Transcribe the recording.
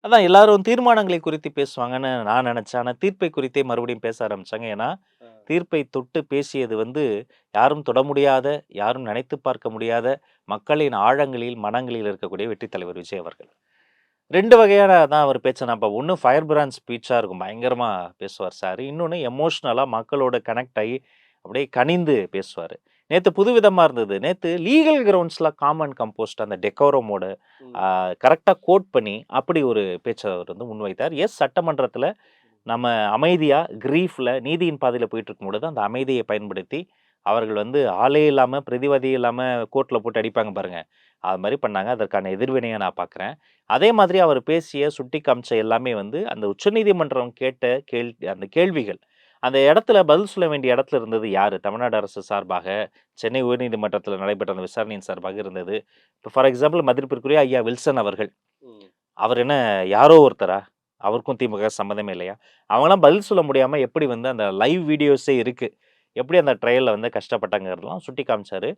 அதான் எல்லாரும் தீர்மானங்களை குறித்து பேசுவாங்கன்னு நான் நெனச்சேன். ஆனா தீர்ப்பை குறித்தே மறுபடியும் பேச ஆரம்பிச்சாங்க. ஏன்னா, அ. தீர்ப்பை தொட்டு பேசியது வந்து யாரும் தொட முடியாத, யாரும் நினைத்து பார்க்க முடியாத மக்களின் ஆழங்களில், மனங்களில் இருக்கக்கூடிய வெற்றி தலைவர் விஜய் அவர்கள். 2 வகையான தான் அவர் பேச்ச நான் இப்ப ஒண்ணு ஃபயர் பிராண்ட் ஸ்பீச்சா இருக்கும். பயங்கரமா பேசுவார் சாரு. இன்னொன்னு எமோஷனலா மக்களோட கனெக்ட் ஆயி, அப்படியே கனிந்து பேசுவாரு. நேத்து புதுவிதமா இருந்தது. நேத்து லீகல் கிரவுண்ட்ஸ்ல காம் அண்ட் கம்போஸ்ட் அந்த டெக்கோரமோட ஆ ம். கரெக்ட்டா கோட் பண்ணி, அப்படி ஒரு பேச்ச அவர் வந்து முன்வைத்தார். எஸ் சட்டமன்றத்தில நம்ம அமைதியா கிரீஃப்ல நீதியின் பாதையில போயிட்டுருக்கும்பொழுது, அந்த அமைதியை பயன்படுத்தி, அவர்கள் வந்து ஆளே இல்லாம, பிரதிவாதியே இல்லாம கோர்ட்ல போட்டு அடிப்பாங்க பாருங்க. அது மாரி பண்ணாங்க. அதற்கான எதிர்வினையா நான் பார்க்குறேன். அதே மாதிரி அவர் பேசிய, சுட்டி காமிச்ச எல்லாமே வந்து அந்த உச்சநீதிமன்றம் கேட்ட அந்த கேள்விகள். அந்த இடத்துல பதில் சொல்ல வேண்டிய இடத்துல இருந்தது யாரு? தமிழ்நாடு அரசு சார்பாக, சென்னை உயர்நீதிமன்றத்தில நடைபெற்ற அந்த விசாரணையின் சார்பாக இருந்தது. இப்ப ஃபார் எக்ஸாம்பிள் மதிப்பிற்குரிய ஐயா வில்சன் அவர்கள். ம். அவர் என்ன யாரோ ஒருத்தரா? அவருக்கும் திமுக சம்மந்தமே இல்லையா? அவங்கலாம் பதில் சொல்ல முடியாம எப்படி வந்து அந்த லைவ் வீடியோஸே இருக்கு. எப்படி அந்த ட்ரையல்ல வந்து கஷ்டப்பட்டாங்கறதெல்லாம் சுட்டி காமிச்சாரு.